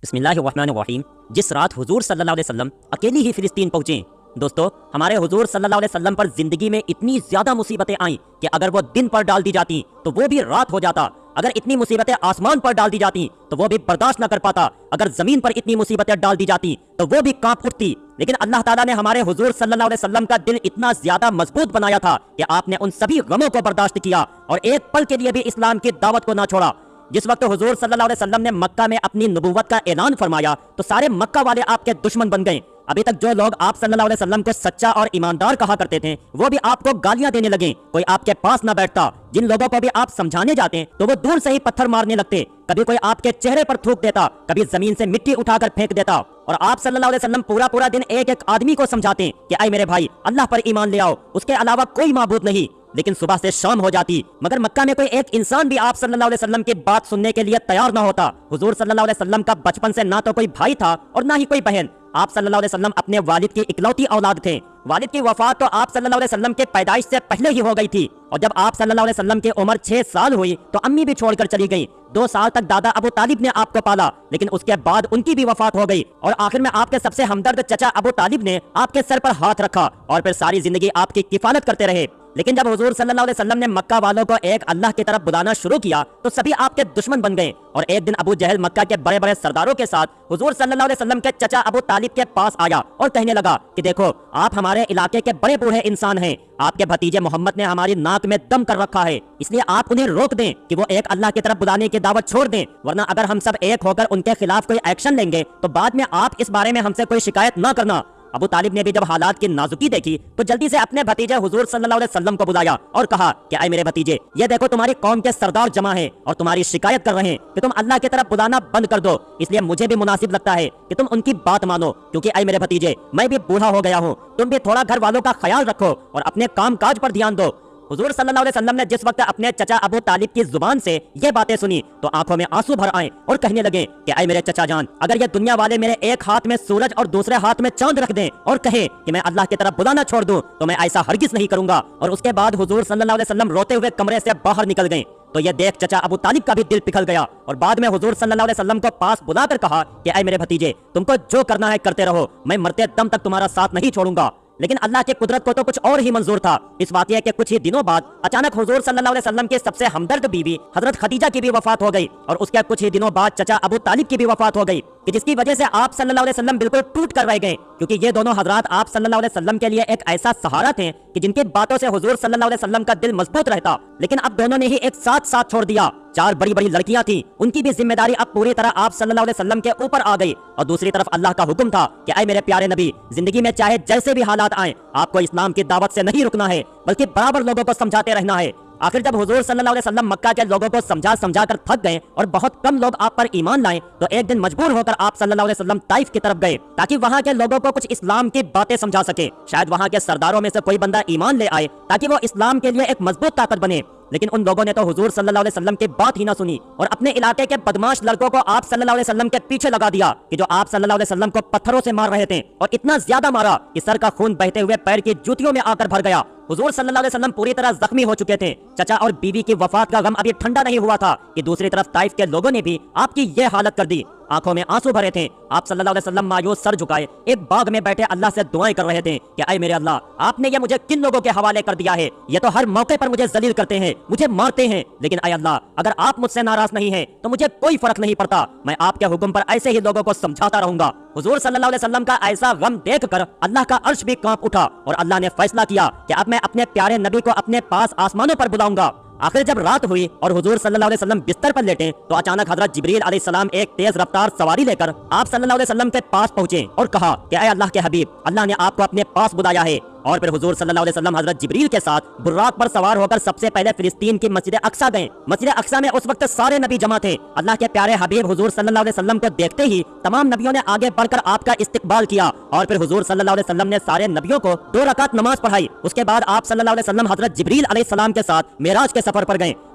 بسم اللہ الرحمن الرحیم۔ جس رات حضور صلی اللہ علیہ وسلم اکیلی ہی فلسطین پہنچے، دوستو ہمارے حضور صلی اللہ علیہ وسلم پر زندگی میں اتنی زیادہ مصیبتیں آئیں کہ اگر وہ دن پر ڈال دی جاتی تو وہ بھی رات ہو جاتا، اگر اتنی مصیبتیں آسمان پر ڈال دی جاتی تو وہ بھی برداشت نہ کر پاتا، اگر زمین پر اتنی مصیبتیں ڈال دی جاتی تو وہ بھی کانپ اٹھتی۔ لیکن اللہ تعالیٰ نے ہمارے حضور صلی اللہ علیہ وسلم کا دل اتنا زیادہ مضبوط بنایا تھا کہ آپ نے ان سبھی غموں کو برداشت کیا اور ایک پل کے لیے بھی اسلام کی دعوت کو نہ چھوڑا۔ جس وقت حضور صلی اللہ علیہ وسلم نے مکہ میں اپنی نبوت کا اعلان فرمایا تو سارے مکہ والے آپ کے دشمن بن گئے۔ ابھی تک جو لوگ آپ صلی اللہ علیہ وسلم کو سچا اور ایماندار کہا کرتے تھے وہ بھی آپ کو گالیاں دینے لگے، کوئی آپ کے پاس نہ بیٹھتا۔ جن لوگوں کو بھی آپ سمجھانے جاتے تو وہ دور سے ہی پتھر مارنے لگتے، کبھی کوئی آپ کے چہرے پر تھوک دیتا، کبھی زمین سے مٹی اٹھا کر پھینک دیتا۔ اور آپ صلی اللہ علیہ وسلم پورا دن ایک ایک آدمی کو سمجھاتے کہ اے میرے بھائی، اللہ پر ایمان لے آؤ، اس کے علاوہ کوئی معبود نہیں۔ لیکن صبح سے شام ہو جاتی مگر مکہ میں کوئی ایک انسان بھی آپ صلی اللہ علیہ وسلم کی بات سننے کے لیے تیار نہ ہوتا۔ حضور صلی اللہ علیہ وسلم کا بچپن سے نہ تو کوئی بھائی تھا اور نہ ہی کوئی بہن۔ آپ صلی اللہ علیہ وسلم اپنے والد کی اکلوتی اولاد تھے۔ والد کی وفات تو آپ صلی اللہ علیہ وسلم کے پیدائش سے پہلے ہی ہو گئی تھی، اور جب آپ صلی اللہ علیہ وسلم کی عمر 6 سال ہوئی تو امی بھی چھوڑ کر چلی گئی۔ 2 سال تک دادا ابو طالب نے آپ کو پالا، لیکن اس کے بعد ان کی بھی وفات ہو گئی، اور آخر میں آپ کے سب سے ہمدرد چچا ابو طالب نے آپ کے سر پر ہاتھ رکھا اور پھر ساری زندگی آپ کی کفالت کرتے رہے۔ لیکن جب حضور صلی اللہ علیہ وسلم نے مکہ والوں کو ایک اللہ کی طرف بلانا شروع کیا تو سبھی آپ کے دشمن بن گئے، اور ایک دن ابو جہل مکہ کے بڑے بڑے سرداروں کے ساتھ حضور صلی اللہ علیہ وسلم کے چچا ابو طالب کے پاس آیا اور کہنے لگا کہ دیکھو، آپ ہمارے علاقے کے بڑے بوڑھے انسان ہیں، آپ کے بھتیجے محمد نے ہماری ناک میں دم کر رکھا ہے، اس لیے آپ انہیں روک دیں کہ وہ ایک اللہ کی طرف بلانے کی دعوت چھوڑ دیں، ورنہ اگر ہم سب ایک ہو کر ان کے خلاف کوئی ایکشن لیں گے تو بعد میں آپ اس بارے میں ہم سے کوئی شکایت نہ کرنا۔ ابو طالب نے بھی جب حالات کی نازکی دیکھی تو جلدی سے اپنے بھتیجے حضور صلی اللہ علیہ وسلم کو بلایا اور کہا کہ اے میرے بھتیجے، یہ دیکھو تمہاری قوم کے سردار جمع ہیں اور تمہاری شکایت کر رہے ہیں کہ تم اللہ کی طرف بلانا بند کر دو، اس لیے مجھے بھی مناسب لگتا ہے کہ تم ان کی بات مانو، کیونکہ اے میرے بھتیجے، میں بھی بوڑھا ہو گیا ہوں، تم بھی تھوڑا گھر والوں کا خیال رکھو اور اپنے کام کاج پر دھیان دو۔ حضور صلی اللہ علیہ وسلم نے جس وقت اپنے چچا ابو طالب کی زبان سے یہ باتیں سنی تو آنکھوں میں آنسو بھر آئے اور کہنے لگے کہ اے میرے چچا جان، اگر یہ دنیا والے میرے ایک ہاتھ میں سورج اور دوسرے ہاتھ میں چاند رکھ دیں اور کہیں کہ میں اللہ کی طرف بلانا چھوڑ دوں تو میں ایسا ہرگز نہیں کروں گا۔ اور اس کے بعد حضور صلی اللہ علیہ وسلم روتے ہوئے کمرے سے باہر نکل گئے تو یہ دیکھ چچا ابو طالب کا بھی دل پگھل گیا، اور بعد میں حضور صلی اللہ علیہ وسلم کو پاس بلا کر کہا کہ اے میرے بھتیجے، تم کو جو کرنا ہے کرتے رہو، میں مرتے دم تک تمہارا ساتھ نہیں چھوڑوں گا۔ لیکن اللہ کی قدرت کو تو کچھ اور ہی منظور تھا۔ اس واقعے کے کچھ ہی دنوں بعد اچانک حضور صلی اللہ علیہ وسلم کے سب سے ہمدرد بیوی حضرت خدیجہ کی بھی وفات ہو گئی، اور اس کے کچھ ہی دنوں بعد چچا ابو طالب کی بھی وفات ہو گئی، کہ جس کی وجہ سے آپ صلی اللہ علیہ وسلم بالکل ٹوٹ کر رہ گئے، کیونکہ یہ دونوں حضرات آپ صلی اللہ علیہ وسلم کے لیے ایک ایسا سہارا تھے کہ جن کی باتوں سے حضور صلی اللہ علیہ وسلم کا دل مضبوط رہتا۔ لیکن اب دونوں نے ہی ایک ساتھ چھوڑ دیا۔ 4 بڑی بڑی لڑکیاں تھیں، ان کی بھی ذمہ داری اب پوری طرح آپ صلی اللہ علیہ وسلم کے اوپر آ گئی، اور دوسری طرف اللہ کا حکم تھا کہ اے میرے پیارے نبی، زندگی میں چاہے جیسے بھی حالات آئیں، آپ کو اسلام کی دعوت سے نہیں رکنا ہے بلکہ برابر لوگوں کو سمجھاتے رہنا ہے۔ آخر جب حضور صلی اللہ علیہ وسلم مکہ کے لوگوں کو سمجھا کر تھک گئے اور بہت کم لوگ آپ پر ایمان لائے تو ایک دن مجبور ہو کر آپ صلی اللہ علیہ وسلم طائف کی طرف گئے تاکہ وہاں کے لوگوں کو کچھ اسلام کی باتیں سمجھا سکے، شاید وہاں کے سرداروں میں سے کوئی بندہ ایمان لے آئے تاکہ وہ اسلام کے لیے ایک مضبوط طاقت بنے۔ لیکن ان لوگوں نے تو حضور صلی اللہ علیہ وسلم کی بات ہی نہ سنی اور اپنے علاقے کے بدماش لڑکوں کو آپ صلی اللہ علیہ وسلم کے پیچھے لگا دیا، کہ جو آپ صلی اللہ علیہ وسلم کو پتھروں سے مار رہے تھے، اور اتنا زیادہ مارا کہ سر کا خون بہتے ہوئے پیر کی جوتیوں میں آ کر بھر گیا۔ حضور صلی اللہ علیہ وسلم پوری طرح زخمی ہو چکے تھے۔ چچا اور بیوی کی وفات کا غم ابھی ٹھنڈا نہیں ہوا تھا کہ دوسری طرف طائف کے لوگوں نے بھی آپ کی یہ حالت کر دی۔ آنکھوں میں آنسو بھرے تھے، آپ صلی اللہ علیہ وسلم مایوس سر جھکائے ایک باغ میں بیٹھے اللہ سے دعائیں کر رہے تھے کہ اے میرے اللہ، آپ نے یہ مجھے کن لوگوں کے حوالے کر دیا ہے؟ یہ تو ہر موقع پر مجھے ذلیل کرتے ہیں، مجھے مارتے ہیں، لیکن اے اللہ، اگر آپ مجھ سے ناراض نہیں ہیں تو مجھے کوئی فرق نہیں پڑتا، میں آپ کے حکم پر ایسے ہی لوگوں کو سمجھاتا رہوں گا۔ حضور صلی اللہ علیہ وسلم کا ایسا غم دیکھ کر اللہ کا عرش بھی کانپ اٹھا، اور اللہ نے فیصلہ کیا کہ اب میں اپنے پیارے نبی کو اپنے پاس آسمانوں پر بلاؤں گا۔ آخر جب رات ہوئی اور حضور صلی اللہ علیہ وسلم بستر پر لیٹے تو اچانک حضرت جبریل علیہ السلام ایک تیز رفتار سواری لے کر آپ صلی اللہ علیہ وسلم کے پاس پہنچے اور کہا کہ اے اللہ کے حبیب، اللہ نے آپ کو اپنے پاس بلایا ہے۔ اور پھر حضور صلی اللہ علیہ وسلم حضرت جبریل کے ساتھ براق پر سوار ہو کر سب سے پہلے فلسطین کی مسجد اقصیٰ گئے۔ مسجد اقصیٰ میں اس وقت سارے نبی جمع تھے۔ اللہ کے پیارے حبیب حضور صلی اللہ علیہ وسلم کو دیکھتے ہی تمام نبیوں نے آگے بڑھ کر آپ کا استقبال کیا، اور پھر حضور صلی اللہ علیہ وسلم نے سارے نبیوں کو 2 رکعت نماز پڑھائی۔ اس کے بعد آپ صلی اللہ علیہ وسلم حضرت جبریل علیہ السلام کے ساتھ معراج کے سفر پر گئے۔